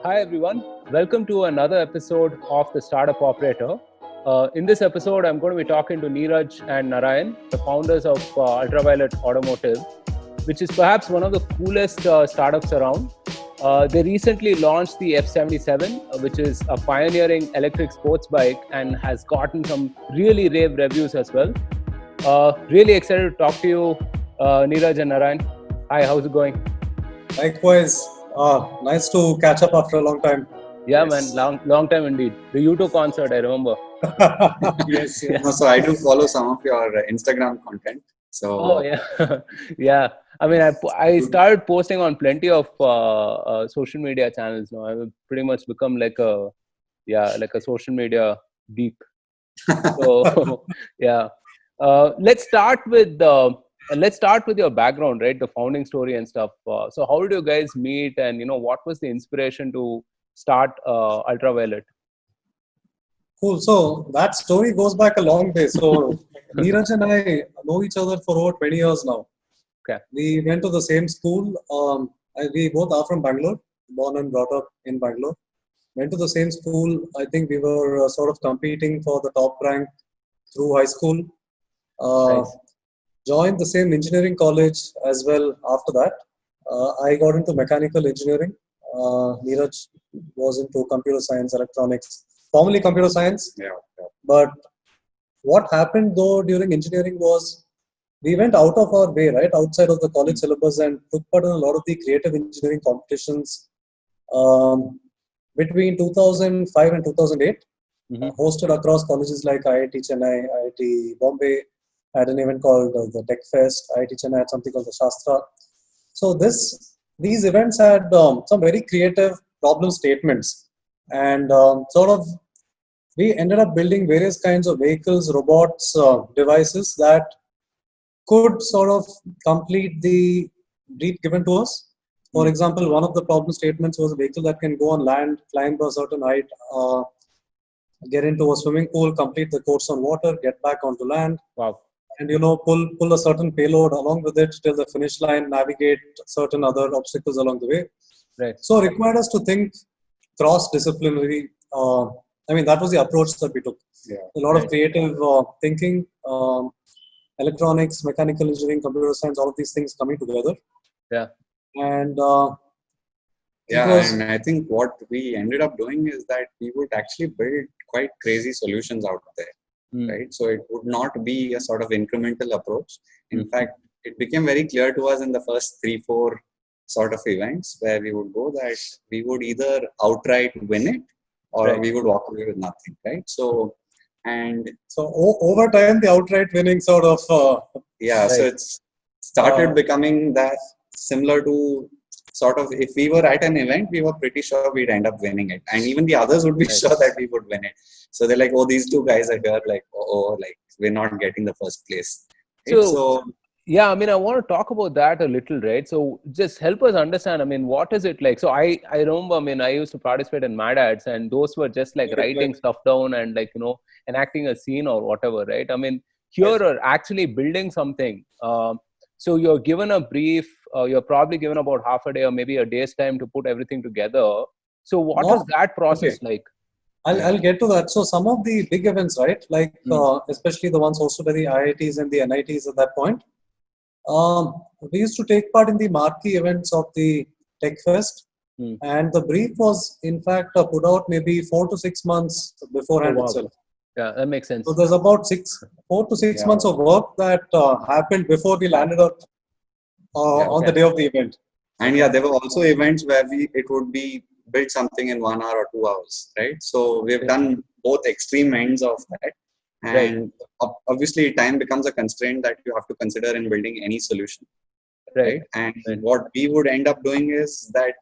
Hi everyone, welcome to another episode of the Startup Operator. In this episode, I'm going to be talking to Neeraj and Narayan, the founders of Ultraviolet Automotive, which is perhaps one of the coolest startups around. They recently launched the F77, which is a pioneering electric sports bike and has gotten some really rave reviews as well. Really excited to talk to you, Neeraj and Narayan. Hi, how's it going? Likewise, nice to catch up after a long time. Yeah, Yes. man, long time indeed. The U2 concert, I remember. Yes, Yeah. No, so I do follow some of your Instagram content. Oh So yeah, yeah. I mean, I started posting on plenty of social media channels now. I've pretty much become like a social media geek. So yeah, let's start with your background, right? The founding story and stuff. So how did you guys meet, and what was the inspiration to start Ultraviolet? cool. So that story goes back a long way. So Neeraj and I know each other for over 20 years now. Okay. We went to the same school. We both are from Bangalore, born and brought up in Bangalore. Went to the same school. I think we were sort of competing for the top rank through high school. Uh, Nice. Joined the same engineering college as well after that. I got into mechanical engineering. Neeraj was into computer science, electronics, formerly computer science. yeah, But what happened though during engineering was we went out of our way, right, outside of the college syllabus and took part in a lot of the creative engineering competitions um, between 2005 and 2008, Mm-hmm. hosted across colleges like IIT Chennai, IIT Bombay, had an event called the Tech Fest. IIT Chennai had something called the Shastra. So these events had some very creative problem statements, and sort of we ended up building various kinds of vehicles, robots, devices that could sort of complete the brief given to us. For example, one of the problem statements was a vehicle that can go on land, climb a certain height, get into a swimming pool, complete the course on water, get back onto land, Wow. and pull a certain payload along with it till the finish line, navigate certain other obstacles along the way. Right. So it required us to think cross-disciplinary. That was the approach that we took. yeah. A lot of Right. creative thinking, electronics, mechanical engineering, computer science, all of these things coming together. Yeah. And Yeah, was, and I think what we ended up doing is that we would actually build quite crazy solutions out there, right? So it would not be a sort of incremental approach. In fact, it became very clear to us in the first 3-4 sort of events where we would go that we would either outright win it or Right. we would walk away with nothing, right? So over time, the outright winning sort of yeah, so Right. it's started Uh, becoming that similar to sort of if we were at an event, we were pretty sure we'd end up winning it, and even the others would be Right. sure that we would win it. So they're like, "Oh, these two guys are here, like, like we're not getting the first place." Right? So yeah, I mean, I want to talk about that a little, right? So just help us understand. I mean, what is it like? So I remember, I mean, I used to participate in Mad Ads, and those were just like writing stuff down and like enacting a scene or whatever, right? I mean, here are actually building something. So you're given a brief. You're probably given about half a day or maybe a day's time to put everything together. So what is not that process okay. like? I'll get to that. So some of the big events, right, like especially the ones hosted by the IITs and the NITs at that point, we used to take part in the marquee events of the Tech Fest, and the brief was in fact put out maybe 4 to 6 months beforehand wow. itself. Yeah, that makes sense. So there's about 4 to 6 Yeah. months of work that happened before we landed up on the day of the event. And yeah, there were also events where it would be build something in 1 hour or 2 hours, right? So we've done both extreme ends of that. And obviously, time becomes a constraint that you have to consider in building any solution, right? And what we would end up doing is that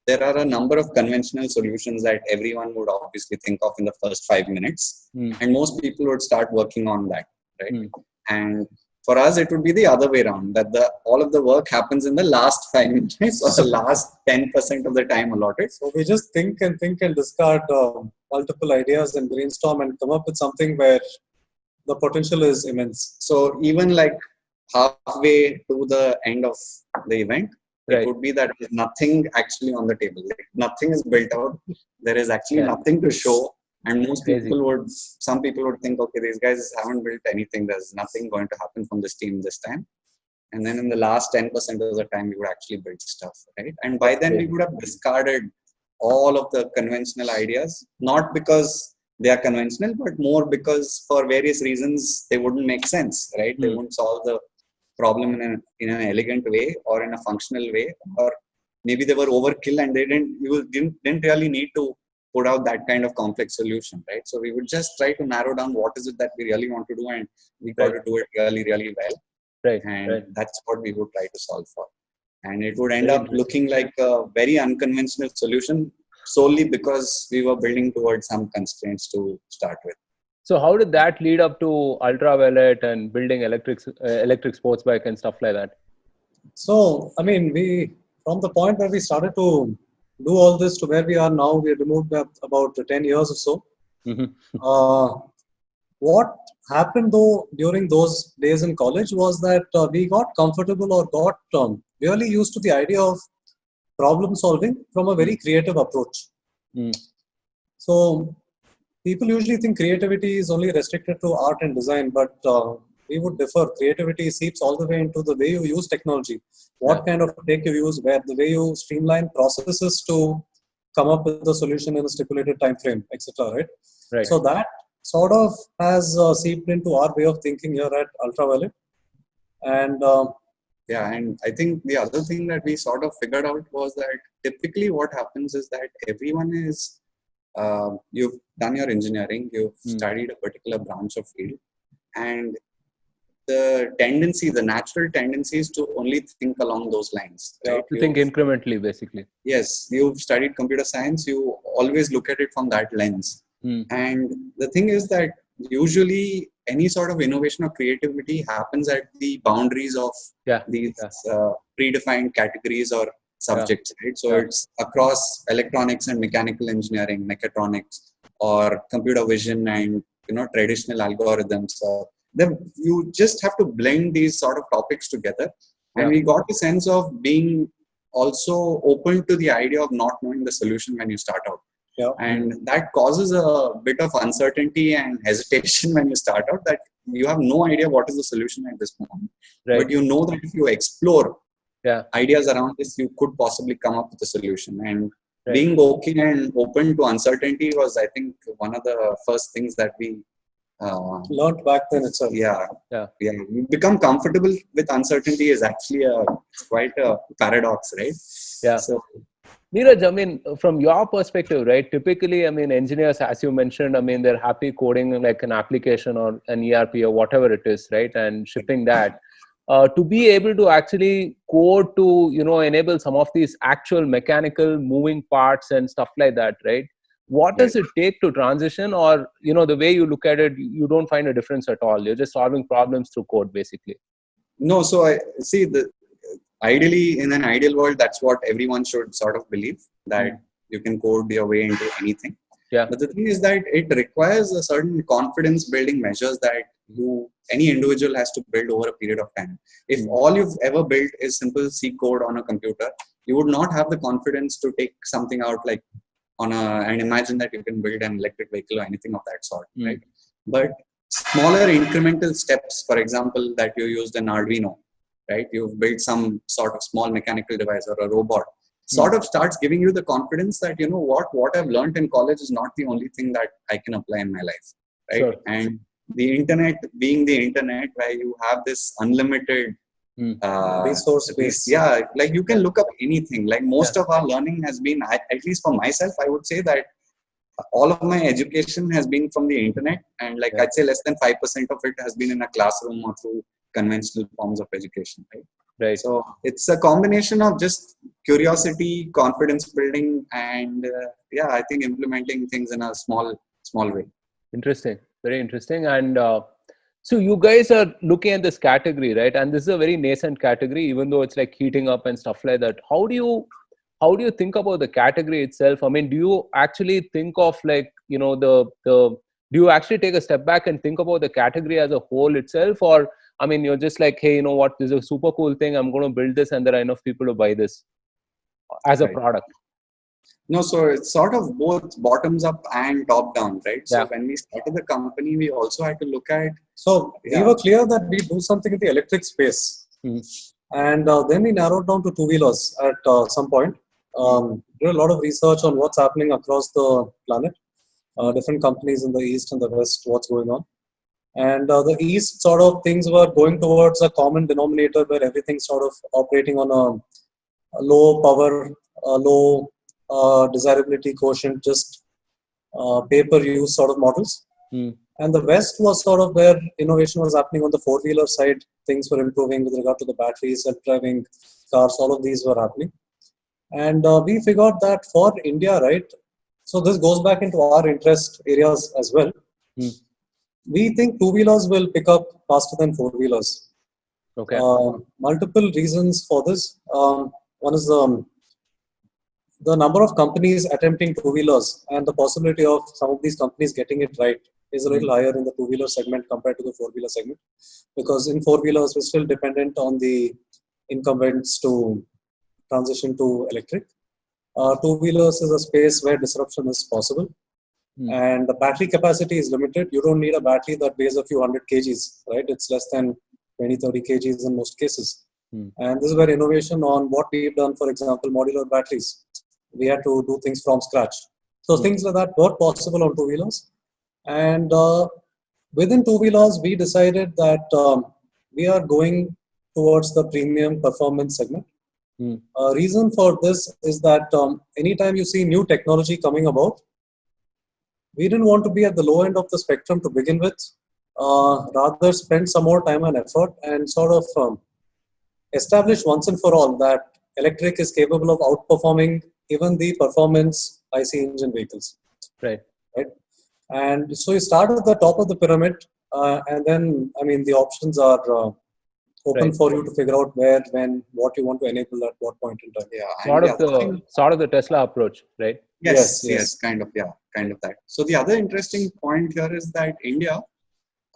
there are a number of conventional solutions that everyone would obviously think of in the first 5 minutes, and most people would start working on that, right? And for us, it would be the other way around, that all of the work happens in the last 5 minutes or the last 10% of the time allotted. So we just think and discard multiple ideas and brainstorm and come up with something where the potential is immense. So even like halfway to the end of the event, It Right. would be that there's nothing actually on the table. Like, nothing is built out. There is actually Yeah. nothing to show. And Crazy. some people would think, okay, these guys haven't built anything. There's nothing going to happen from this team this time. And then in the last 10% of the time, we would actually build stuff, right? And by then, we would have discarded all of the conventional ideas, not because they are conventional, but more because for various reasons, they wouldn't make sense, right? They wouldn't solve the problem in an elegant way or in a functional way, or maybe they were overkill and you didn't really need to put out that kind of complex solution, right? So we would just try to narrow down what is it that we really want to do, and we got to do it really, really well. Right. And that's what we would try to solve for. And it would end Very up looking like a very unconventional solution solely because we were building towards some constraints to start with. So how did that lead up to ultraviolet and building electric sports bike and stuff like that? So, I mean, from the point where we started to do all this to where we are now, we removed about 10 years or so. Mm-hmm. What happened though during those days in college was that we got comfortable or got really used to the idea of problem solving from a very creative approach. So people usually think creativity is only restricted to art and design, but we would differ. Creativity seeps all the way into the way you use technology, what kind of tech you use, where the way you streamline processes to come up with the solution in a stipulated time frame, etc. Right? So that sort of has seeped into our way of thinking here at Ultraviolet. And and I think the other thing that we sort of figured out was that typically what happens is that everyone is you've done your engineering, you've studied a particular branch of field, and the natural tendency is to only think along those lines, right? To think incrementally, basically. Yes, you've studied computer science, you always look at it from that lens. And the thing is that usually any sort of innovation or creativity happens at the boundaries of these predefined categories or subjects, right? So it's across electronics and mechanical engineering, mechatronics, or computer vision and traditional algorithms. Then you just have to blend these sort of topics together. And we got a sense of being also open to the idea of not knowing the solution when you start out. And that causes a bit of uncertainty and hesitation when you start out, that you have no idea what is the solution at this moment. But you know that if you explore ideas around this, you could possibly come up with a solution. And being okay and open to uncertainty was, I think, one of the first things that we learned back then itself. You become comfortable with uncertainty is actually quite a paradox, right? So, Neeraj, I mean, from your perspective, right? Typically, I mean, engineers, as you mentioned, I mean, they're happy coding like an application or an ERP or whatever it is, right? And shipping that. To be able to actually code to, enable some of these actual mechanical moving parts and stuff like that, right? What does it take to transition? Or, the way you look at it, you don't find a difference at all. You're just solving problems through code, basically. No, so I see ideally, in an ideal world, that's what everyone should sort of believe, that you can code your way into anything. But the thing is that it requires a certain confidence building measures that any individual has to build over a period of time. If all you've ever built is simple C code on a computer, you would not have the confidence to take something out like and imagine that you can build an electric vehicle or anything of that sort, right? But smaller incremental steps, for example, that you used an Arduino, right? You've built some sort of small mechanical device or a robot, sort of starts giving you the confidence that, what I've learned in college is not the only thing that I can apply in my life, right? And the internet being the internet, where you have this unlimited resource base. Like you can look up anything. Like most of our learning has been, at least for myself, I would say that all of my education has been from the internet, and I'd say less than 5% of it has been in a classroom or through conventional forms of education, right? So it's a combination of just curiosity, confidence building, and I think implementing things in a small way. Interesting, very interesting. And so you guys are looking at this category, right? And this is a very nascent category, even though it's like heating up and stuff like that. How do you think about the category itself? I mean, do you actually think of do you actually take a step back and think about the category as a whole itself, or I mean, you're just like, hey, you know what? This is a super cool thing. I'm going to build this, and there are enough people to buy this as a Right. product. No, so it's sort of both bottoms up and top down, right? So Yeah. when we started the company, we also had to look at, So we Yeah. were clear that we do something in the electric space. And then we narrowed down to two-wheelers at some point. Did a lot of research on what's happening across the planet, different companies in the east and the west, what's going on. And the east sort of things were going towards a common denominator where everything's sort of operating on a low power, low desirability quotient, just pay-per-use sort of models. And the West was sort of where innovation was happening on the four-wheeler side. Things were improving with regard to the batteries, self-driving cars, all of these were happening. And we figured that for India, right, so this goes back into our interest areas as well. We think two-wheelers will pick up faster than four-wheelers. Okay. Multiple reasons for this. One is the number of companies attempting two-wheelers and the possibility of some of these companies getting it right is a little higher in the two-wheeler segment compared to the four-wheeler segment, because in four-wheelers we're still dependent on the incumbents to transition to electric. Two-wheelers is a space where disruption is possible, and the battery capacity is limited. You don't need a battery that weighs a few hundred kgs, right? It's less than 20-30 kgs in most cases. And this is where innovation on what we've done, for example, modular batteries. We had to do things from scratch. So things like that were possible on two-wheelers. And within two-wheelers, we decided that we are going towards the premium performance segment. Reason for this is that anytime you see new technology coming about, we didn't want to be at the low end of the spectrum to begin with. Rather spend some more time and effort and sort of establish once and for all that electric is capable of outperforming even the performance IC engine vehicles. Right. And so you start at the top of the pyramid, and then, I mean, the options are open for you to figure out where, when, what you want to enable at what point in time. Yeah. Sort of the Tesla approach, right? Yes, kind of that. So the other interesting point here is that India,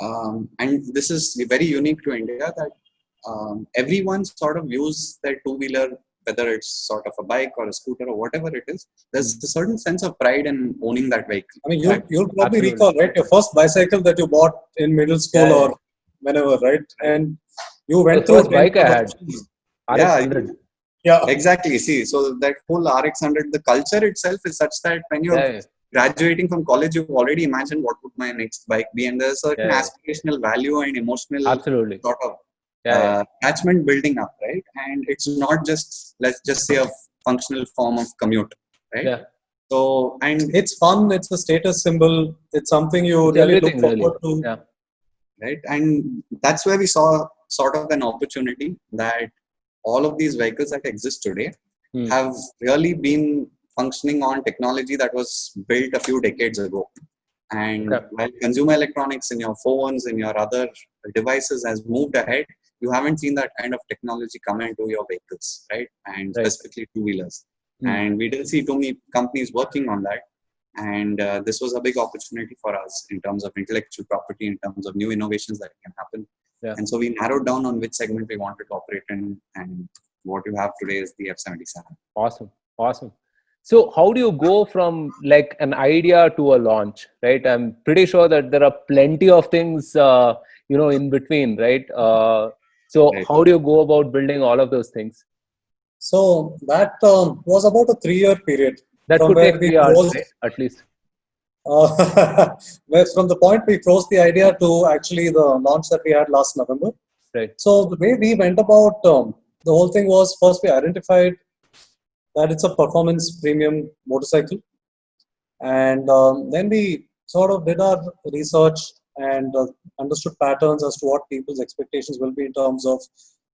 and this is very unique to India, that everyone sort of views their two-wheeler, whether it's sort of a bike or a scooter or whatever it is, there's a certain sense of pride in owning that vehicle. I mean, you'll probably recall, right, your first bicycle that you bought in middle school or whenever, right? And you went the through first bike I had, RX-100. Yeah, exactly. See, so that whole RX-100, the culture itself is such that when you're graduating from college, you already imagine what would my next bike be, and there's a certain aspirational value and emotional sort of attachment building up, right? And it's not just, let's just say, a functional form of commute, right? So, and it's fun, it's a status symbol, it's something you really look forward to. Right, and that's where we saw sort of an opportunity that all of these vehicles that exist today have really been functioning on technology that was built a few decades ago. And while consumer electronics in your phones and your other devices has moved ahead, you haven't seen that kind of technology come into your vehicles, right? And specifically two-wheelers. And we didn't see too many companies working on that. And this was a big opportunity for us in terms of intellectual property, in terms of new innovations that can happen. And so we narrowed down on which segment we wanted to operate in, and what you have today is the F77. Awesome. So how do you go from like an idea to a launch, right? I'm pretty sure that there are plenty of things, in between, right? So how do you go about building all of those things? So that was about a 3-year period. That could take 3 years, right? At least. From the point we froze the idea to actually the launch that we had last November. Right. So the way we went about the whole thing was, first we identified that it's a performance premium motorcycle, and then we sort of did our research and understood patterns as to what people's expectations will be in terms of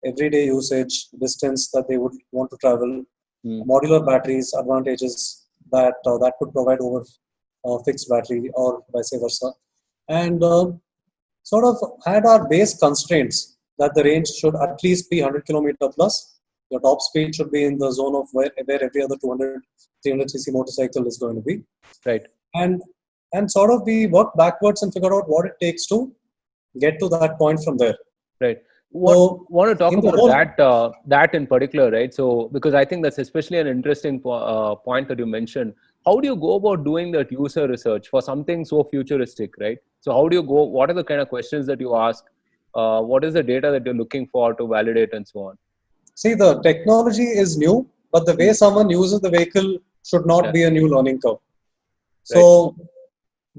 everyday usage, distance that they would want to travel, modular batteries, advantages that could provide over fixed battery or vice versa, and sort of had our base constraints that the range should at least be 100 km plus. Your top speed should be in the zone of where every other 200, 300cc motorcycle is going to be. Right. And sort of we worked backwards and figured out what it takes to get to that point from there. Right. So Want to talk in the about whole, that in particular, right? So because I think that's especially an interesting point that you mentioned. How do you go about doing that user research for something so futuristic, right? So how do you go? What are the kind of questions that you ask? What is the data that you're looking for to validate and so on? see, the technology is new, but the way Hmm. someone uses the vehicle should not Yeah. be a new learning curve. Right. So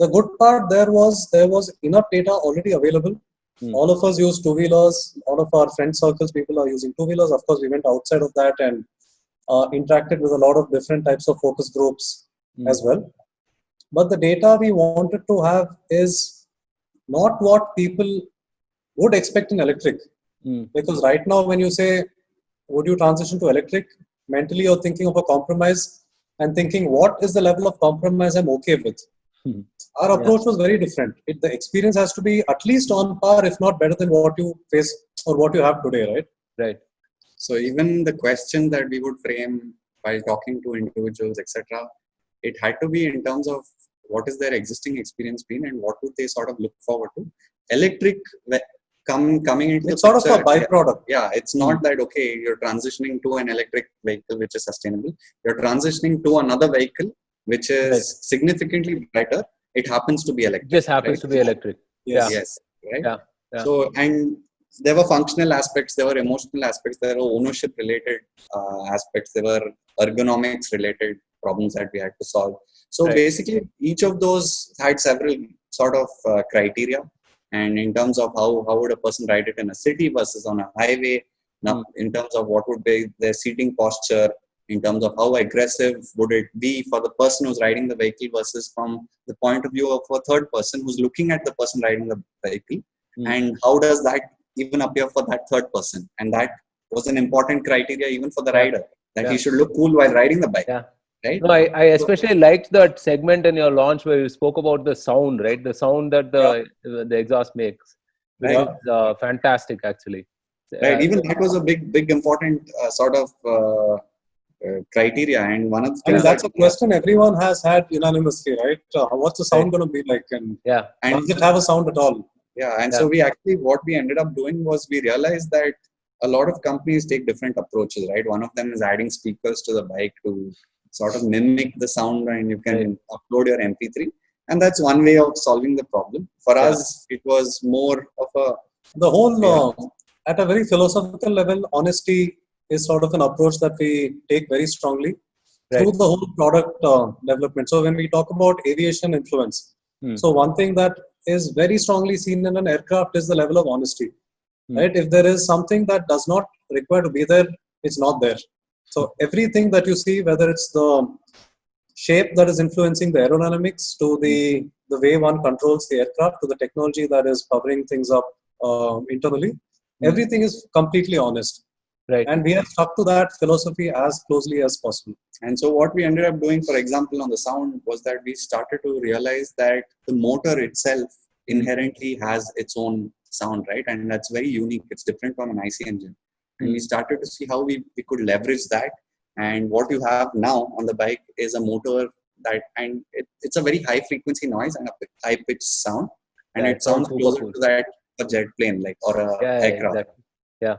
the good part there was enough data already available. Hmm. All of us use two-wheelers. All of our friend circles, people are using two-wheelers. Of course, we went outside of that and interacted with a lot of different types of focus groups Hmm. as well. But the data we wanted to have is not what people would expect in electric. Hmm. Because right now, when you say, would you transition to electric? Mentally, you're thinking of a compromise and thinking, what is the level of compromise I'm okay with? Hmm. Our Yeah. approach was very different. The experience has to be at least on par, if not better than what you face or what you have today, right? Right. So even the question that we would frame while talking to individuals, etc., it had to be in terms of what is their existing experience been and what would they sort of look forward to. Electric coming into It's the sort of a picture, byproduct. yeah, it's not that okay, you're transitioning to an electric vehicle which is sustainable. You're transitioning to another vehicle which Right. is significantly better. It happens to be electric, Just happens right? to be electric. Yeah. Yes. Yes, right. Yeah. Yeah. So, and there were functional aspects, there were emotional aspects, there were ownership related aspects, there were ergonomics related problems that we had to solve. So, Right. basically, each of those had several sort of criteria. And in terms of how would a person ride it in a city versus on a highway, now in terms of what would be their seating posture, in terms of how aggressive would it be for the person who's riding the vehicle versus from the point of view of a third person who's looking at the person riding the vehicle, and how does that even appear for that third person. And that was an important criteria even for the Yeah. rider, that he Yeah. should look cool while riding the bike, Yeah. right? No, I So, especially liked that segment in your launch where you spoke about the sound, right? The sound that the exhaust makes, which right, is fantastic, actually. right, even So, that was a big important sort of criteria. And one of the I mean, things that that's a question everyone has had unanimously, right? What's the right. sound going to be like? And Yeah. and does it have a sound at all? yeah, and Yeah. so we actually, what we ended up doing was we realized that a lot of companies take different approaches, right? One of them is adding speakers to the bike to sort of mimic the sound, and you Right. can upload your MP3. And that's one way of solving the problem. For Yeah. us, it was more of a, The whole, yeah, at a very philosophical level, honesty is sort of an approach that we take very strongly Right. through the whole product development. So when we talk about aviation influence, Hmm. so one thing that is very strongly seen in an aircraft is the level of honesty, Hmm. right? If there is something that does not require to be there, it's not there. So everything that you see, whether it's the shape that is influencing the aerodynamics to the way one controls the aircraft to the technology that is powering things up internally, everything is completely honest. Right. And we have stuck to that philosophy as closely as possible. and so what we ended up doing, for example, on the sound was that we started to realize that the motor itself inherently has its own sound, right? And that's very unique. It's different from an IC engine. And we started to see how we could leverage that. And what you have now on the bike is a motor that, and it's a very high frequency noise and a high pitched sound. And Yeah, it it sounds sounds super closer cool. to that a jet plane, like, or a Yeah, aircraft. exactly. Yeah.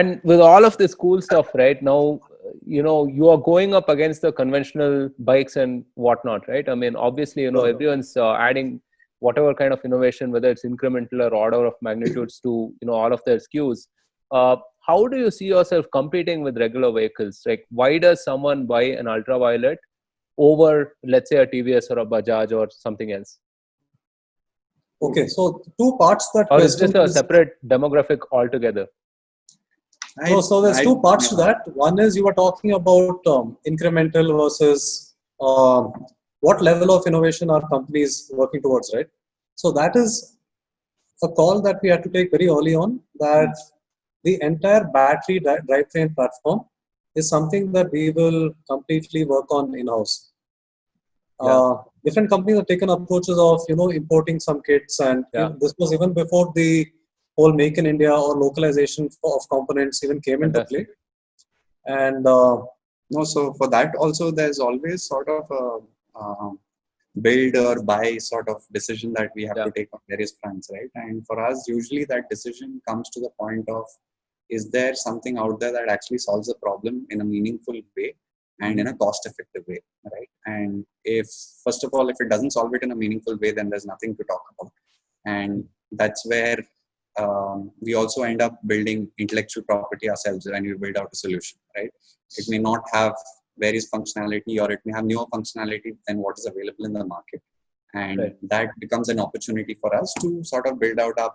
And with all of this cool stuff, right now, you are going up against the conventional bikes and whatnot, right? I mean, obviously, everyone's adding whatever kind of innovation, whether it's incremental or order of magnitudes to, all of their SKUs. How do you see yourself competing with regular vehicles? Like, why does someone buy an ultraviolet over, let's say, a TVS or a Bajaj or something else? Okay, so two parts to that Or is question this a is, separate demographic altogether? so there's two parts to that. One is you were talking about incremental versus what level of innovation are companies working towards, right? So that is a call that we had to take very early on, that the entire battery drivetrain platform is something that we will completely work on in-house. Different companies have taken approaches of importing some kits, and this was even before the whole Make in India or localization of components even came into play. And no, so for that also there's always sort of a build or buy sort of decision that we have Yeah. to take on various fronts, right? And for us, usually that decision comes to the point of, is there something out there that actually solves the problem in a meaningful way and in a cost effective way, right? And if, first of all, if it doesn't solve it in a meaningful way, then there's nothing to talk about. And that's where we also end up building intellectual property ourselves when we build out a solution, right? It may not have various functionality, or it may have newer functionality than what is available in the market. And Right. that becomes an opportunity for us to sort of build out our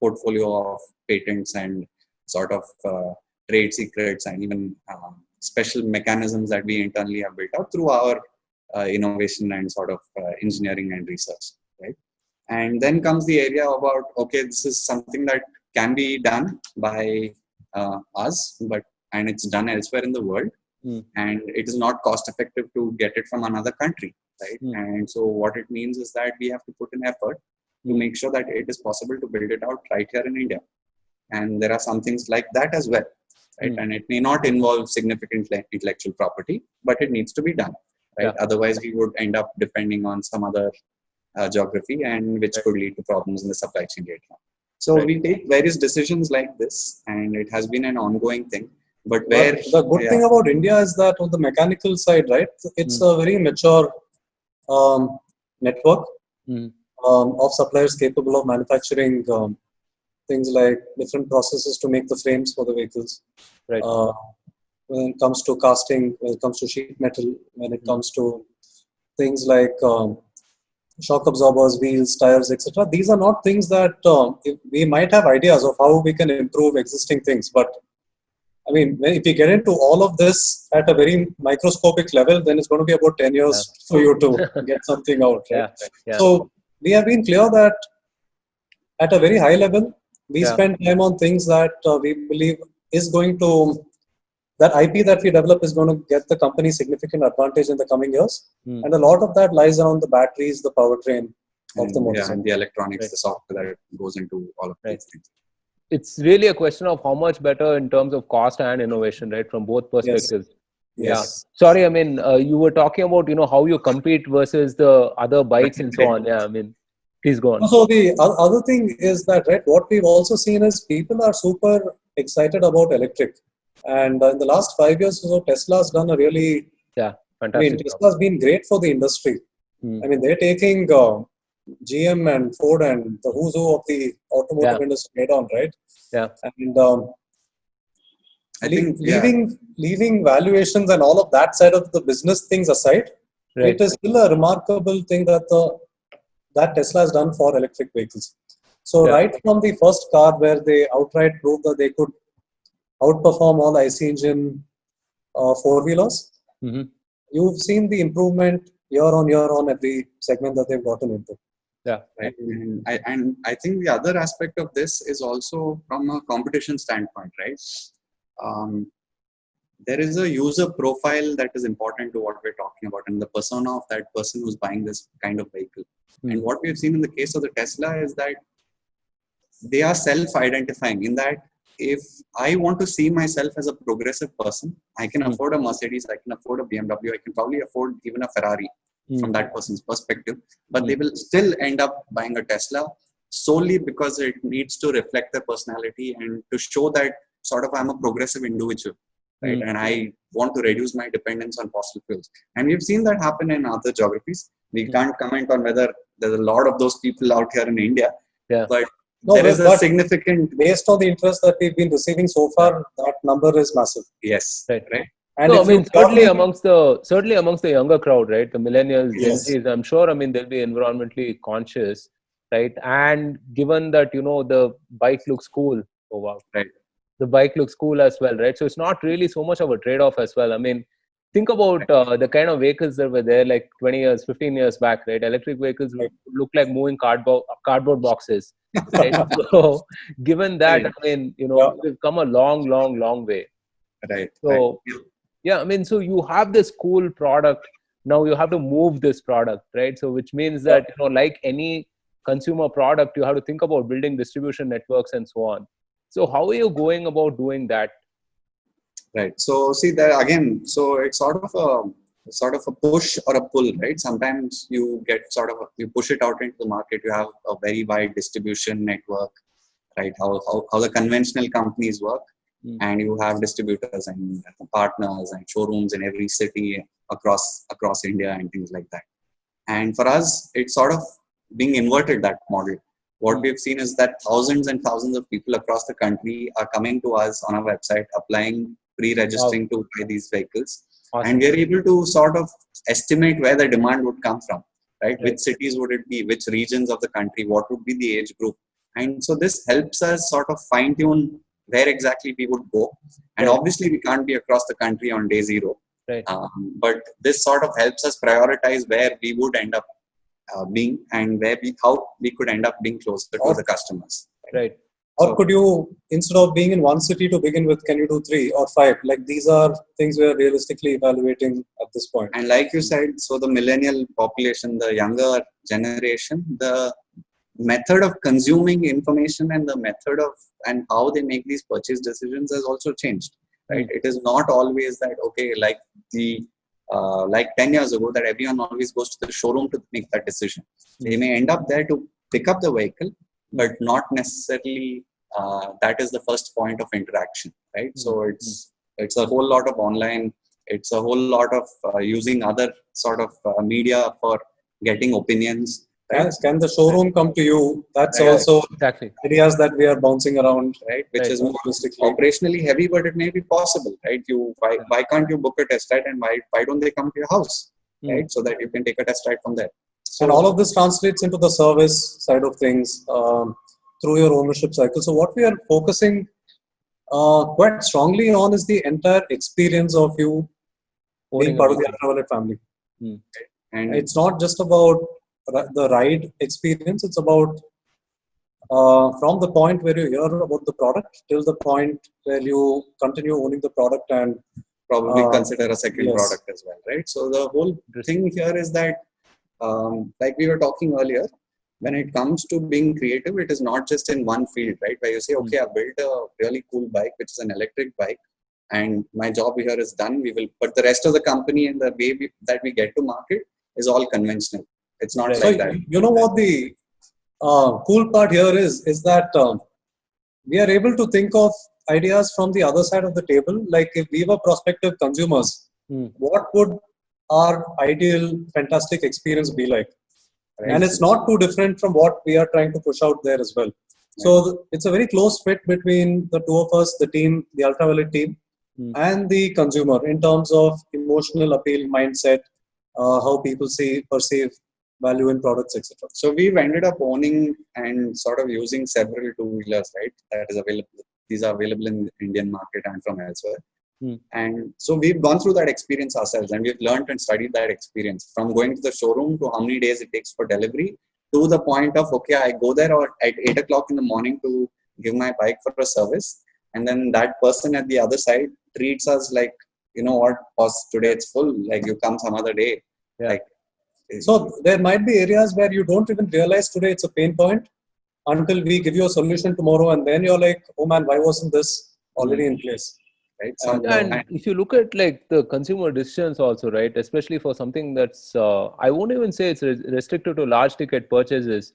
portfolio of patents and sort of trade secrets and even special mechanisms that we internally have built out through our innovation and sort of engineering and research, right? And then comes the area about, okay, this is something that can be done by us, and it's done elsewhere in the world. And it is not cost effective to get it from another country, right? And so what it means is that we have to put in effort to make sure that it is possible to build it out right here in India. And there are some things like that as well, right? And it may not involve significant intellectual property, but it needs to be done, right? Yeah. Otherwise we would end up depending on some other geography, and which could lead to problems in the supply chain later on. So we take various decisions like this, and it has been an ongoing thing. But where the good thing about India is that on the mechanical side, right, it's a very mature network of suppliers capable of manufacturing things like different processes to make the frames for the vehicles. Right. When it comes to casting, when it comes to sheet metal, when it comes to things like shock absorbers, wheels, tires, etc. These are not things that we might have ideas of how we can improve existing things, but I mean, if you get into all of this at a very microscopic level, then it's going to be about 10 years for you to get something out. Right? Yeah. So we have been clear that at a very high level, we spend time on things that we believe is going to, that IP that we develop is going to get the company significant advantage in the coming years. And a lot of that lies around the batteries, the powertrain of the motorcycle. And the electronics, the software that goes into all of these things. It's really a question of how much better in terms of cost and innovation, right? From both perspectives. Yes. Yeah. Sorry, I mean, you were talking about, how you compete versus the other bikes and so on. Yeah, I mean, please go on. So the other thing is that, right, what we've also seen is people are super excited about electric. And in the last 5 years, so Tesla's done a really, fantastic. I mean, Tesla's been great for the industry. I mean, they're taking GM and Ford and the who's who of the automotive industry head on, right? Yeah. And I think leaving valuations and all of that side of the business things aside, it is still a remarkable thing that that Tesla has done for electric vehicles. So right from the first car where they outright proved that they could outperform all IC engine four-wheelers, you've seen the improvement year on every segment that they've gotten into. Yeah. Right. And I think the other aspect of this is also from a competition standpoint, right? There is a user profile that is important to what we're talking about, and the persona of that person who's buying this kind of vehicle. And what we've seen in the case of the Tesla is that they are self-identifying in that if I want to see myself as a progressive person, I can afford a Mercedes, I can afford a BMW, I can probably afford even a Ferrari from that person's perspective, but they will still end up buying a Tesla solely because it needs to reflect their personality and to show that sort of I'm a progressive individual, right? And I want to reduce my dependence on fossil fuels. And we've seen that happen in other geographies. We can't comment on whether there's a lot of those people out here in India, but there is a significant, based on the interest that we've been receiving so far, that number is massive. Yes, right. And so, I mean, certainly amongst the younger crowd, right? The millennials, Gen Zs, I'm sure, I mean, they'll be environmentally conscious, right? And given that, the bike looks cool, the bike looks cool as well, right? So it's not really so much of a trade-off as well. I mean, think about the kind of vehicles that were there like 20 years, 15 years back, right? Electric vehicles look like moving cardboard boxes, right? So given that, I mean, we've come a long way. Right. So, I mean, so you have this cool product. Now you have to move this product, right? So which means that, like any consumer product, you have to think about building distribution networks and so on. So how are you going about doing that? Right. So see that again, so it's sort of sort of a push or a pull, right? Sometimes you get you push it out into the market. You have a very wide distribution network, right? How the conventional companies work, and you have distributors and partners and showrooms in every city across India and things like that. And for us, it's sort of being inverted, that model. What we've seen is that thousands and thousands of people across the country are coming to us on our website, applying, pre-registering to buy these vehicles. Awesome. And we're able to sort of estimate where the demand would come from, right? Which cities would it be? Which regions of the country? What would be the age group? And so this helps us sort of fine tune where exactly we would go. And obviously we can't be across the country on day zero. Right. But this sort of helps us prioritize where we would end up being, and how we could end up being closer to the customers. Right. Or could you, instead of being in one city to begin with, can you do 3 or 5? Like, these are things we are realistically evaluating at this point. And like you said, so the millennial population, the younger generation, the method of consuming information and the method of and how they make these purchase decisions has also changed, right? It is not always that, okay, like 10 years ago, that everyone always goes to the showroom to make that decision. They may end up there to pick up the vehicle, but not necessarily that is the first point of interaction, right? So it's a whole lot of online, it's a whole lot of using other sort of media for getting opinions. Right? Can the showroom come to you? That's Right. also Exactly. ideas that we are bouncing around, right? Which is more realistically operationally heavy, but it may be possible, right? Why can't you book a test ride, and why don't they come to your house, right? So that you can take a test ride from there. So, and all of this translates into the service side of things through your ownership cycle. So what we are focusing quite strongly on is the entire experience of you being part of the Ultraviolet family. And it's not just about the ride experience. It's about from the point where you hear about the product till the point where you continue owning the product and probably consider a second product as well, right? So the whole thing here is that, like we were talking earlier, when it comes to being creative, it is not just in one field, right? Where you say, okay, I built a really cool bike, which is an electric bike, and my job here is done. But the rest of the company and the way that we get to market is all conventional. It's not like that. You know what the cool part here is that we are able to think of ideas from the other side of the table. Like, if we were prospective consumers, what would our ideal fantastic experience be like? Right. And it's not too different from what we are trying to push out there as well. Right. So it's a very close fit between the two of us, the team, the Ultraviolet team, and the consumer in terms of emotional appeal, mindset, how people perceive value in products, etc. So we've ended up owning and sort of using several two-wheelers, right? That is available. These are available in the Indian market and from elsewhere. And so we've gone through that experience ourselves, and we've learned and studied that experience, from going to the showroom to how many days it takes for delivery, to the point of, okay, I go there at 8 o'clock in the morning to give my bike for a service, and then that person at the other side treats us like, you know what, boss, today it's full, like you come some other day. Like, so there might be areas where you don't even realize today it's a pain point until we give you a solution tomorrow, and then you're like, oh man, why wasn't this already in place? Right. And if you look at like the consumer decisions also, right, especially for something that's I won't even say it's restricted to large ticket purchases,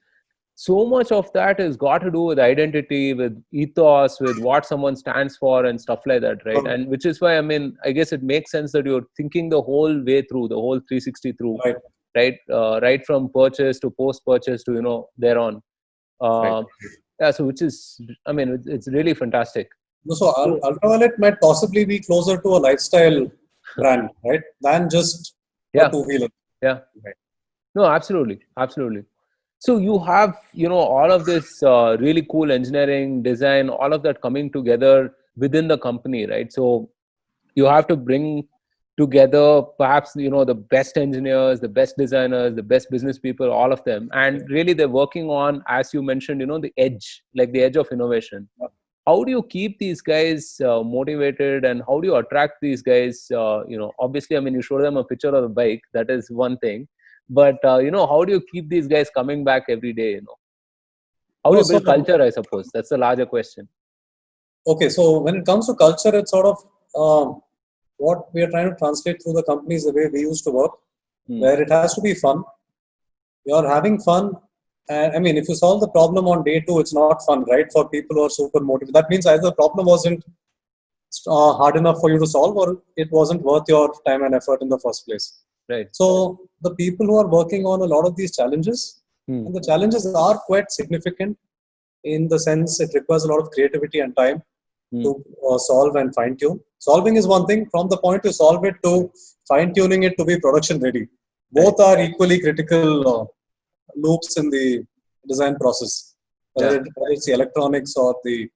so much of that has got to do with identity, with ethos, with what someone stands for and stuff like that, right? And which is why, I mean, I guess it makes sense that you're thinking the whole way through, the whole 360 through, right? Right from purchase to post purchase to, you know, thereon. Yeah, so which is, I mean, it's really fantastic. So Ultraviolet might possibly be closer to a lifestyle brand, right, than just a two-wheeler. Yeah. Right. No, absolutely. So you have, you know, all of this really cool engineering, design, all of that coming together within the company, right? So you have to bring together perhaps, you know, the best engineers, the best designers, the best business people, all of them. And really they're working on, as you mentioned, you know, the edge, like the edge of innovation. How do you keep these guys motivated, and how do you attract these guys? You know, obviously, I mean, you show them a picture of the bike, that is one thing. But, you know, how do you keep these guys coming back every day, you know? How do you build culture, I suppose? That's the larger question. Okay, so when it comes to culture, it's sort of what we are trying to translate through the company is the way we used to work, Hmm. where it has to be fun. You're having fun. And I mean, if you solve the problem on day two, it's not fun, right? For people who are super motivated. That means either the problem wasn't hard enough for you to solve, or it wasn't worth your time and effort in the first place. Right. So the people who are working on a lot of these challenges, Hmm. and the challenges are quite significant in the sense it requires a lot of creativity and time to solve and fine tune. Solving is one thing. From the point to solve it to fine tuning it to be production ready, both are equally critical loops in the design process, whether it's the electronics or the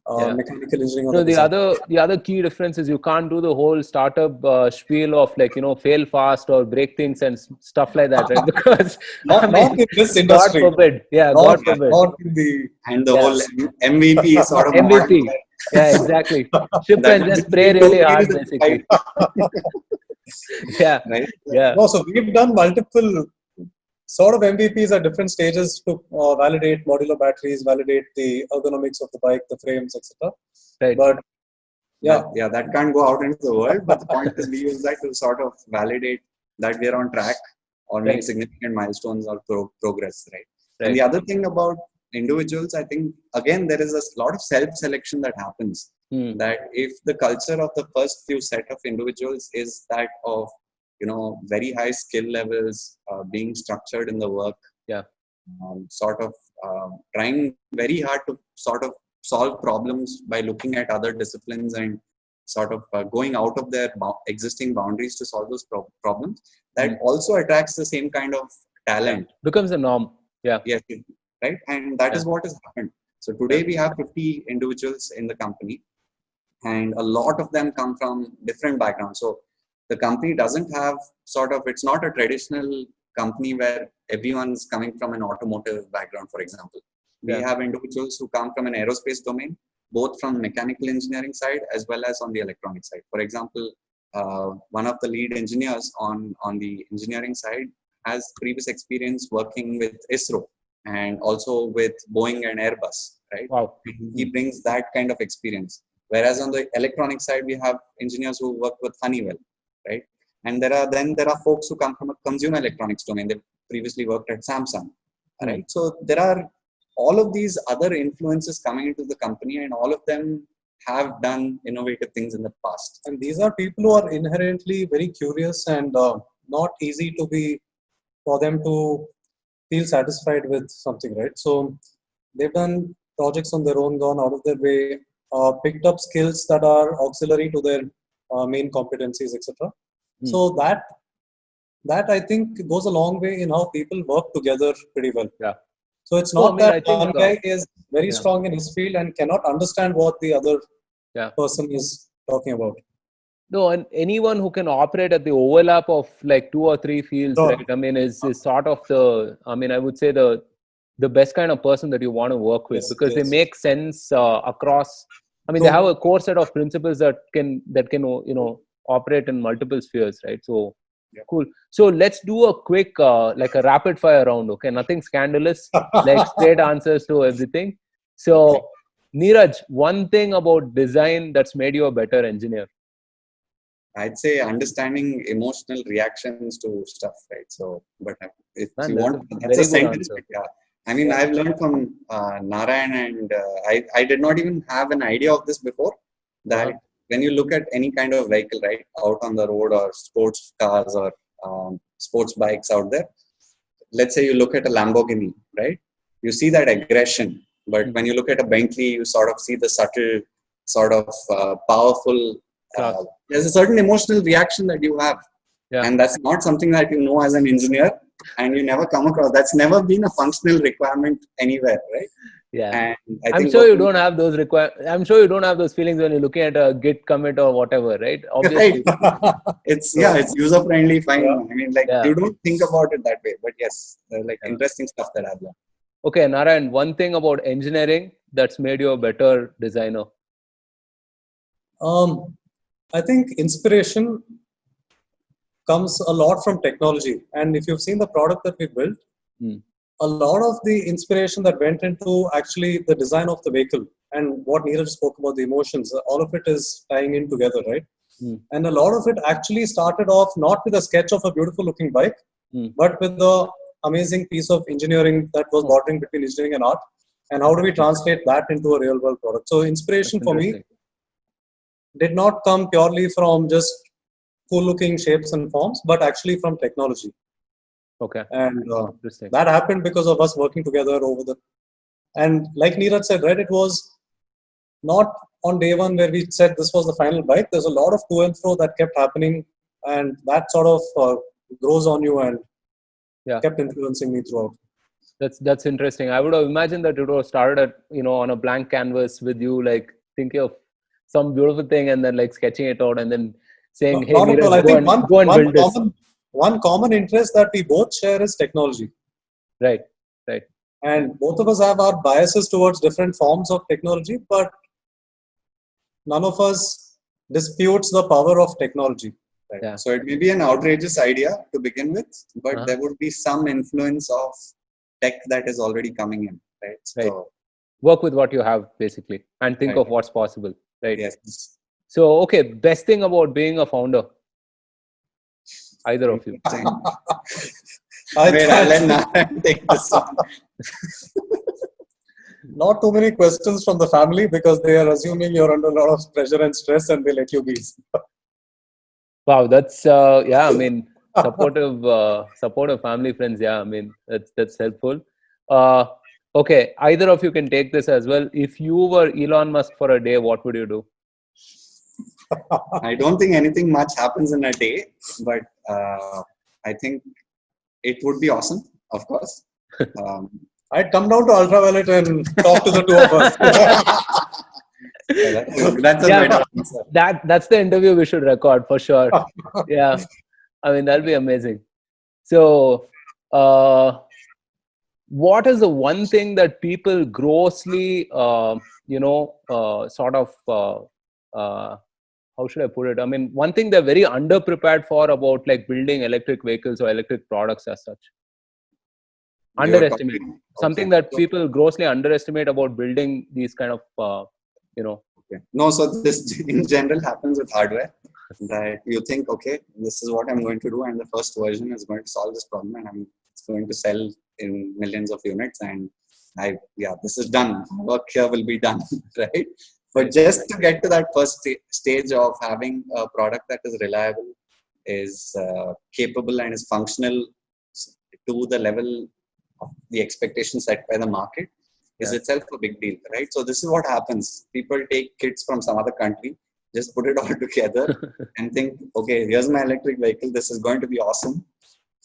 mechanical engineering or No, the design. the other key difference is you can't do the whole startup spiel of like, fail fast or break things and stuff like that, right? Because not in this industry. God forbid. Yeah, not, God forbid. not in the And the whole MVP sort of MVP. model. Yeah, exactly. Ship That and just will spray be really two hard, wheels in basically. fight, right? Yeah. No, so we've done multiple sort of MVPs at different stages to validate modular batteries, validate the ergonomics of the bike, the frames, etc. Right. But that can't go out into the world. But the point is, we use that to sort of validate that we are on track or make significant milestones or progress, right? And the other thing about individuals, I think, again, there is a lot of self-selection that happens. That if the culture of the first few set of individuals is that of, very high skill levels, being structured in the work, sort of trying very hard to sort of solve problems by looking at other disciplines and sort of going out of their existing boundaries to solve those problems, that also attracts the same kind of talent. Becomes a norm. Yeah. Yes, right. And that is what has happened. So today we have 50 individuals in the company, and a lot of them come from different backgrounds. So the company doesn't have it's not a traditional company where everyone's coming from an automotive background, for example. We have individuals who come from an aerospace domain, both from mechanical engineering side as well as on the electronic side. For example, one of the lead engineers on the engineering side has previous experience working with ISRO and also with Boeing and Airbus, right? Wow. He brings that kind of experience. Whereas on the electronic side, we have engineers who work with Honeywell, right? And there are folks who come from a consumer electronics domain. They've previously worked at Samsung, right? So there are all of these other influences coming into the company, and all of them have done innovative things in the past. And these are people who are inherently very curious and not easy for them to feel satisfied with something, right? So they've done projects on their own, gone out of their way, picked up skills that are auxiliary to their main competencies, etc. So that I think goes a long way in how people work together pretty well. Yeah. So it's not that one guy is very strong in his field and cannot understand what the other person is talking about. No, and anyone who can operate at the overlap of like 2 or 3 fields, right? I mean, is sort of I would say the best kind of person that you want to work with, because they make sense across. I mean, they have a core set of principles that can operate in multiple spheres, right? So cool. So let's do a quick like a rapid fire round. Okay, nothing scandalous, like straight answers to everything. So Neeraj, one thing about design that's made you a better engineer? I'd say understanding emotional reactions to stuff, right? So, but if you want, that's a sentence. Yeah. I mean, I've learned from Narayan, and I did not even have an idea of this before, that when you look at any kind of vehicle, right, out on the road, or sports cars or sports bikes out there, let's say you look at a Lamborghini, right? You see that aggression, but when you look at a Bentley, you sort of see the subtle, sort of powerful. There's a certain emotional reaction that you have, and that's not something that you know as an engineer, and you never come across. That's never been a functional requirement anywhere, right? Yeah, and I'm sure you don't have those I'm sure you don't have those feelings when you're looking at a Git commit or whatever, right? Obviously, it's user friendly, fine. I mean, like you don't think about it that way, but yes, like interesting stuff that I've learned. Okay, Narayan, one thing about engineering that's made you a better designer? I think inspiration comes a lot from technology. And if you've seen the product that we built, a lot of the inspiration that went into actually the design of the vehicle and what Neeraj spoke about, the emotions, all of it is tying in together, right? And a lot of it actually started off not with a sketch of a beautiful looking bike, but with the amazing piece of engineering that was bordering between engineering and art. And how do we translate that into a real world product? So inspiration for me did not come purely from just cool looking shapes and forms, but actually from technology. Okay. And that happened because of us working together and like Neeraj said, right, it was not on day one where we said this was the final bike. There's a lot of to and fro that kept happening, and that sort of grows on you and kept influencing me throughout. That's interesting. I would have imagined that it was started at, on a blank canvas with you like thinking of some beautiful thing and then like sketching it out and then saying, "Hey, Neeraj, go and build this." One common interest that we both share is technology. Right. And both of us have our biases towards different forms of technology, but none of us disputes the power of technology. Right? Yeah. So it may be an outrageous idea to begin with, but there would be some influence of tech that is already coming in, right? So work with what you have basically and think of what's possible, right? Yes. So, okay, best thing about being a founder? Either of you. I'll let Narayan take this one. Not too many questions from the family because they are assuming you're under a lot of pressure and stress and they let you be. Wow, that's supportive family, friends. Yeah, I mean that's helpful. Okay, either of you can take this as well. If you were Elon Musk for a day, what would you do? I don't think anything much happens in a day, but I think it would be awesome, of course. I'd come down to Ultraviolet and talk to the two of us. That's a better answer. That's the interview we should record for sure. Yeah, I mean that'll be amazing. So, what is the one thing that people grossly, how should I put it? I mean, one thing they're very underprepared for about like building electric vehicles or electric products as such. Underestimate something that people grossly underestimate about building these kind of, Okay. No, so this in general happens with hardware. That you think, okay, this is what I'm going to do, and the first version is going to solve this problem, and it's going to sell in millions of units, and this is done. Work here will be done, right? But just to get to that first stage of having a product that is reliable, is capable, and is functional to the level of the expectations set by the market, is itself a big deal, right? So this is what happens. People take kits from some other country, just put it all together and think, okay, here's my electric vehicle. This is going to be awesome.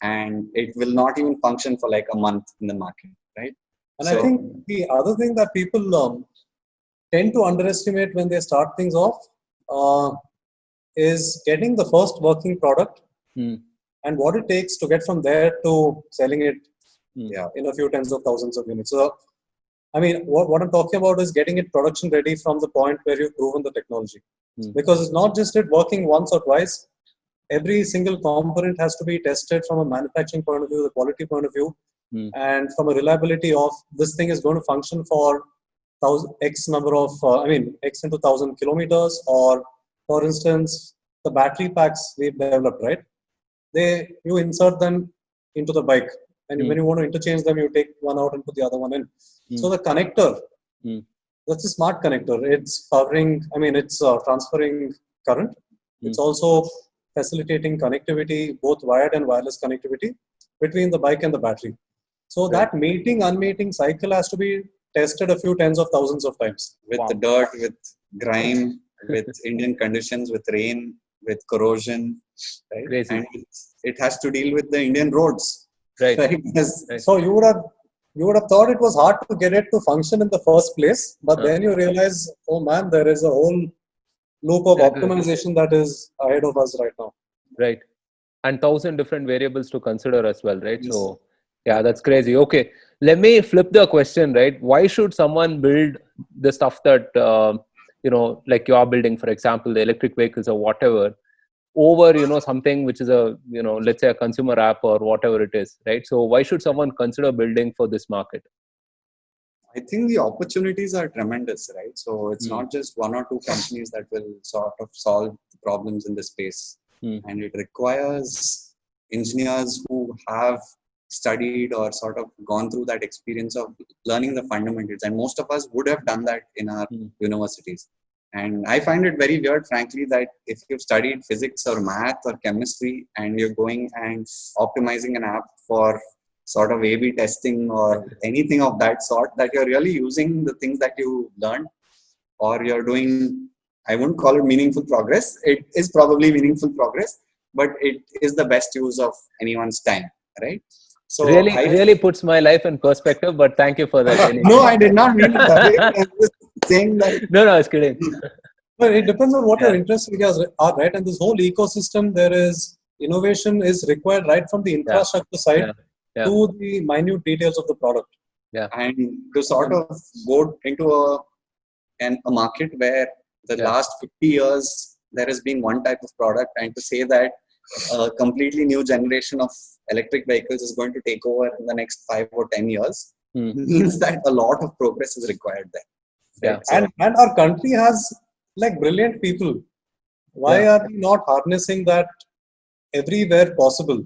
And it will not even function for like a month in the market, right? And I think the other thing that people tend to underestimate when they start things off is getting the first working product and what it takes to get from there to selling it in a few tens of thousands of units. So, I mean, what I'm talking about is getting it production ready from the point where you've proven the technology. Because it's not just it working once or twice. Every single component has to be tested from a manufacturing point of view, the quality point of view, and from a reliability of this thing is going to function for X number of, X into 1,000 kilometers, or for instance, the battery packs we've developed, right? You insert them into the bike, and when you want to interchange them, you take one out and put the other one in. So the connector, that's a smart connector. It's powering, it's transferring current. It's also facilitating connectivity, both wired and wireless connectivity between the bike and the battery. So that mating, unmating cycle has to be tested a few tens of thousands of times. With the dirt, with grime, with Indian conditions, with rain, with corrosion, right? Crazy. And it has to deal with the Indian roads. Right. So you would have thought it was hard to get it to function in the first place, but then you realize, oh man, there is a whole loop of optimization that is ahead of us right now. Right. And 1,000 different variables to consider as well, right? Yes. So yeah, that's crazy. Okay, let me flip the question, right? Why should someone build the stuff that like you are building, for example, the electric vehicles or whatever, over something which is a let's say a consumer app or whatever it is, right? So why should someone consider building for this market? I think the opportunities are tremendous, right? So it's not just one or two companies that will sort of solve problems in this space. Hmm. And it requires engineers who have studied or sort of gone through that experience of learning the fundamentals. And most of us would have done that in our universities. And I find it very weird, frankly, that if you've studied physics or math or chemistry and you're going and optimizing an app for sort of A/B testing or anything of that sort, that you're really using the things that you learned, or you're doing, I wouldn't call it meaningful progress. It is probably meaningful progress, but it is the best use of anyone's time, right? So really puts my life in perspective, but thank you for that. Anyway. No, I did not mean it that way. I'm just saying that. No, I was kidding. But it depends on what your interest areas are, right? And this whole ecosystem, there is innovation is required right from the infrastructure side to the minute details of the product. Yeah. And to sort of go into a market where the last 50 years there has been one type of product, and to say that a completely new generation of electric vehicles is going to take over in the next 5 or 10 years means that a lot of progress is required there. Right? So, and our country has like brilliant people. Why are we not harnessing that everywhere possible?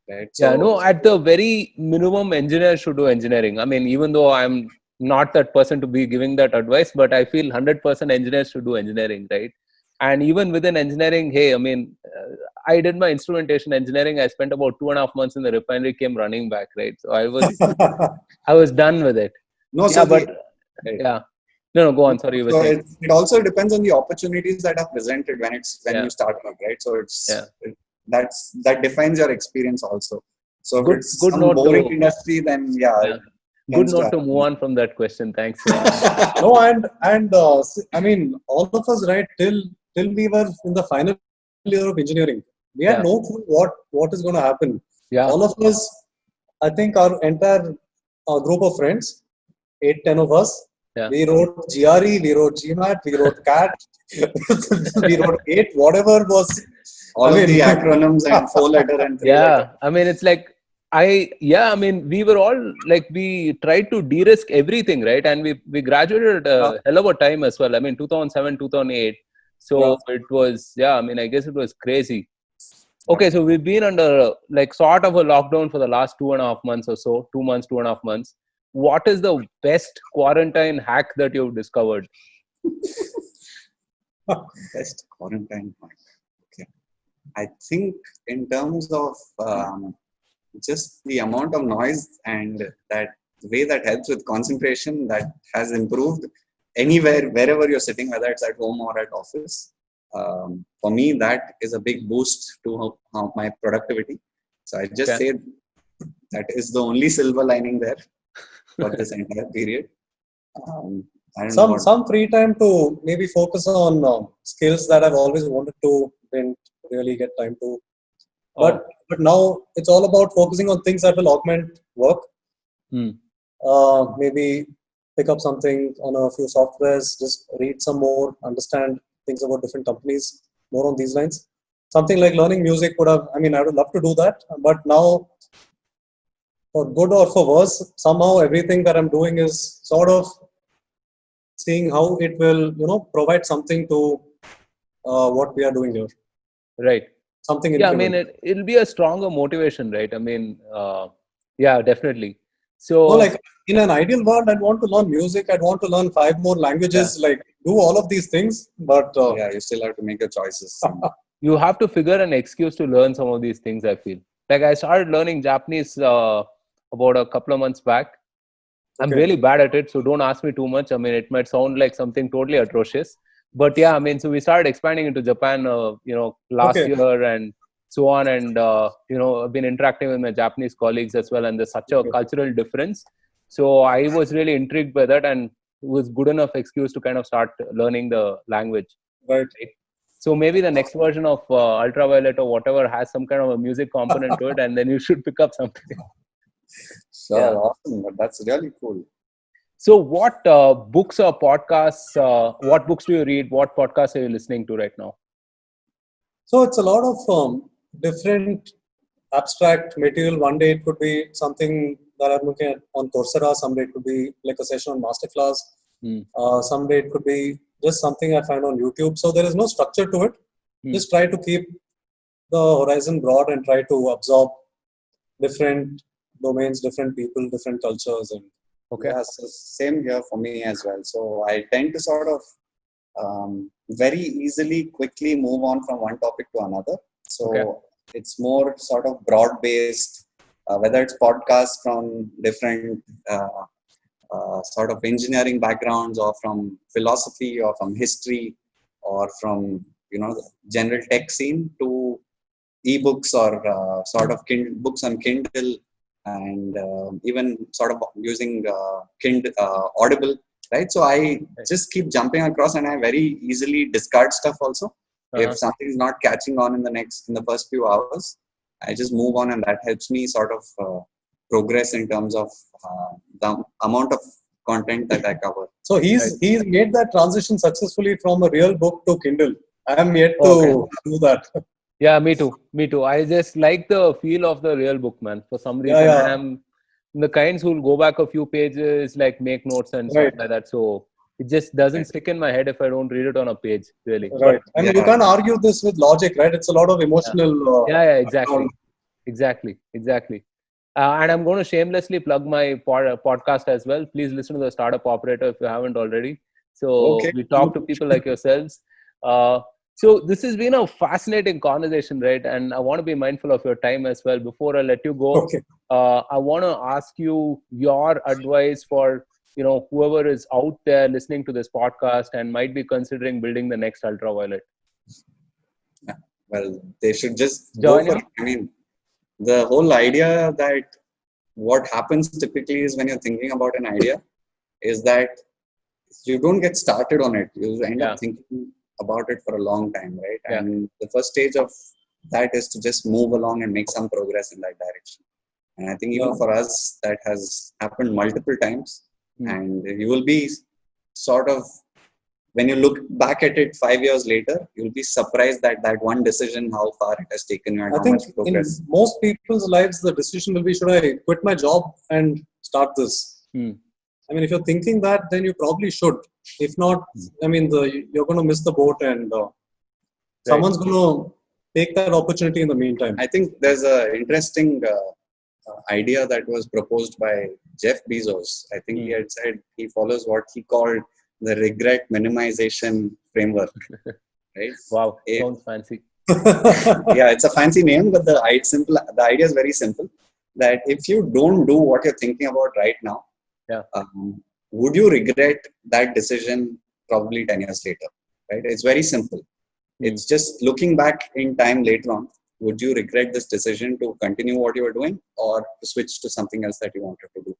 Right. So, at the very minimum, engineers should do engineering. I mean, even though I'm not that person to be giving that advice, but I feel 100% engineers should do engineering, right? And even within engineering, hey, I mean, I did my instrumentation engineering. I spent about 2.5 months in the refinery, came running back, right? So I was done with it. No, No, go on. Sorry, you were saying. It also depends on the opportunities that are presented when you start out, right? So that defines your experience also. So if it's some boring industry, then Good note to move on from that question. Thanks. No, and I mean, all of us, right, till we were in the final year of engineering, we had no clue what is going to happen. Yeah. All of us, I think our entire group of friends, 8-10 of us, we wrote GRE, we wrote GMAT, we wrote CAT, we wrote GATE, whatever was. All of the acronyms and 4-letter and 3-letter. I mean, it's like, I mean, we were all like, we tried to de-risk everything, right? And we graduated a hell of a time as well. I mean, 2007, 2008. So it was, I mean, I guess it was crazy. Okay, so we've been under like sort of a lockdown for the last 2.5 months or so, 2 months, 2.5 months. What is the best quarantine hack that you've discovered? Best quarantine hack. Okay. I think in terms of just the amount of noise and that way that helps with concentration, that has improved anywhere, wherever you're sitting, whether it's at home or at office. For me, that is a big boost to my productivity. So I just say that is the only silver lining there for this entire period. Some free time to maybe focus on skills that I've always wanted to, didn't really get time to. But now it's all about focusing on things that will augment work. Maybe pick up something on a few softwares, just read some more, understand things about different companies, more on these lines. Something like learning music I would love to do that. But now, for good or for worse, somehow everything that I'm doing is sort of seeing how it will, provide something to what we are doing here. Right. Something. I mean, it'll be a stronger motivation, right? I mean, definitely. So, like in an ideal world, I'd want to learn music. I'd want to learn 5 more languages, like do all of these things. But you still have to make your choices. You have to figure an excuse to learn some of these things, I feel. Like I started learning Japanese about a couple of months back. I'm really bad at it, so don't ask me too much. I mean, it might sound like something totally atrocious. But I mean, so we started expanding into Japan, last year and so on. And, I've been interacting with my Japanese colleagues as well. And there's such a cultural difference. So I was really intrigued by that, and it was good enough excuse to kind of start learning the language. Right. So maybe the next version of Ultraviolet or whatever has some kind of a music component to it, and then you should pick up something. Sure, awesome. That's really cool. So what books or podcasts, what books do you read? What podcasts are you listening to right now? So it's a lot of different abstract material. One day it could be something that I'm looking at on Coursera. Someday it could be like a session on Masterclass. Someday it could be just something I find on YouTube. So there is no structure to it. Just try to keep the horizon broad and try to absorb different domains, different people, different cultures. And Okay. Yeah, so same here for me as well. So I tend to sort of very easily, quickly move on from one topic to another. So Okay. it's more sort of broad based, whether it's podcasts from different sort of engineering backgrounds, or from philosophy, or from history, or from the general tech scene, to ebooks, or sort of books on Kindle, and even sort of using Kindle Audible, right? So I just keep jumping across, and I very easily discard stuff also. If something is not catching on in the first few hours, I just move on, and that helps me sort of progress in terms of the amount of content that I cover. So he's made that transition successfully from a real book to Kindle. I am yet to do that. Yeah, me too. I just like the feel of the real book, man, for some reason. And I'm the kinds who'll go back a few pages, like make notes and stuff like that. So it just doesn't stick in my head if I don't read it on a page, really. Right. I mean, you can't argue this with logic, right? It's a lot of emotional. Exactly. And I'm going to shamelessly plug my podcast as well. Please listen to the Startup Operator if you haven't already. So we talk to people like yourselves. So this has been a fascinating conversation, right? And I want to be mindful of your time as well. Before I let you go, I want to ask you your advice for whoever is out there listening to this podcast and might be considering building the next Ultraviolet. Well, they should just join go for it. I mean, the whole idea that what happens typically is, when you're thinking about an idea, is that you don't get started on it. You end up thinking about it for a long time, right? And the first stage of that is to just move along and make some progress in that direction. And I think even for us, that has happened multiple times. And you will be sort of, when you look back at it 5 years later, you'll be surprised that one decision, how far it has taken you and how much progress. In most people's lives, the decision will be, should I quit my job and start this? I mean, if you're thinking that, then you probably should. If not, I mean, you're going to miss the boat, and someone's going to take that opportunity in the meantime. I think there's an interesting idea that was proposed by Jeff Bezos. I think he had said he follows what he called the regret minimization framework. Right? Wow, sounds fancy. Yeah, it's a fancy name, but the idea is very simple. That if you don't do what you're thinking about right now, would you regret that decision probably 10 years later? Right? It's very simple. It's just looking back in time later on. Would you regret this decision to continue what you were doing, or to switch to something else that you wanted to do?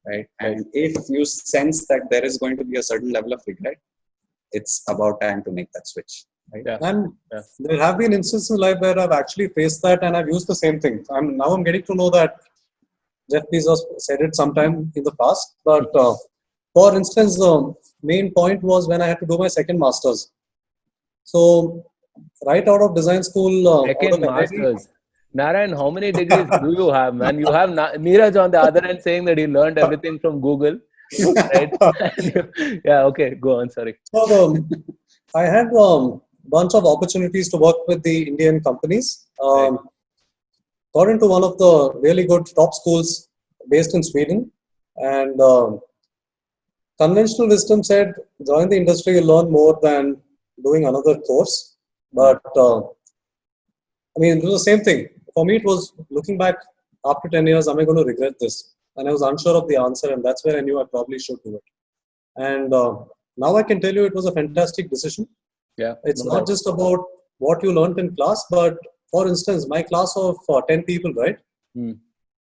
Right? And if you sense that there is going to be a certain level of regret, it's about time to make that switch. Right? And there have been instances in life where I've actually faced that, and I've used the same thing. I'm getting to know that Jeff Bezos said it sometime in the past, but for instance, the main point was when I had to do my second master's. So right out of design school, second masters. Narayan, how many degrees do you have, man? You have Neeraj on the other end saying that he learned everything from Google, right? Yeah, okay, go on. Sorry. So I had a bunch of opportunities to work with the Indian companies. Got into one of the really good top schools based in Sweden, and conventional wisdom said, join the industry, you'll learn more than doing another course. But I mean, it was the same thing. For me, it was looking back after 10 years, am I going to regret this? And I was unsure of the answer, and that's where I knew I probably should do it. And now I can tell you it was a fantastic decision. Yeah, it's not just about what you learned in class, but for instance, my class of 10 people, right,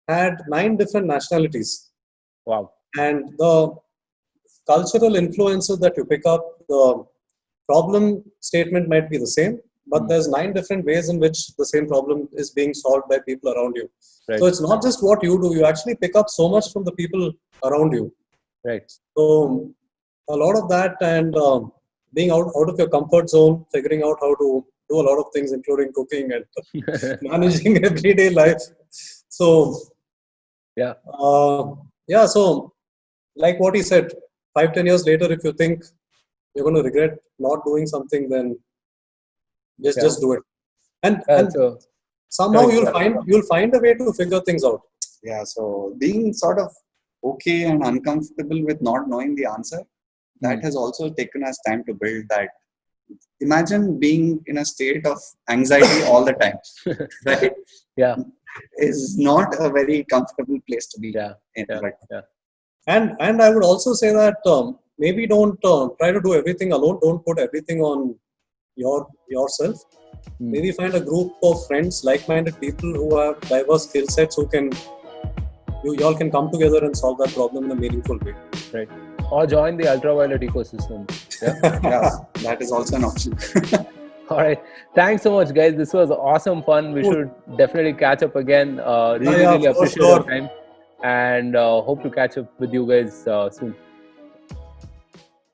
had 9 different nationalities. Wow. And the cultural influences that you pick up, the problem statement might be the same, but there's 9 different ways in which the same problem is being solved by people around you. Right. So it's not just what you do, you actually pick up so much from the people around you. Right. So a lot of that, and being out of your comfort zone, figuring out how to do a lot of things, including cooking and managing everyday life. So so like what he said, 5-10 years later, if you think you're going to regret not doing something, then Just do it. And So somehow Sorry, you'll find a way to figure things out. Yeah, so being sort of okay and uncomfortable with not knowing the answer, that has also taken us time to build that. Imagine being in a state of anxiety all the time, right? yeah, Is not a very comfortable place to be yeah, in. yeah, But yeah. And I would also say that maybe don't try to do everything alone. Don't put everything on yourself. Maybe find a group of friends, like-minded people who have diverse skill sets, who can you all can come together and solve that problem in a meaningful way. Right. Or join the ultraviolet ecosystem. Yeah. yeah, that is also an option. All right. Thanks so much, guys. This was awesome fun. We should definitely catch up again. Really for appreciate sure. your time, and hope to catch up with you guys soon.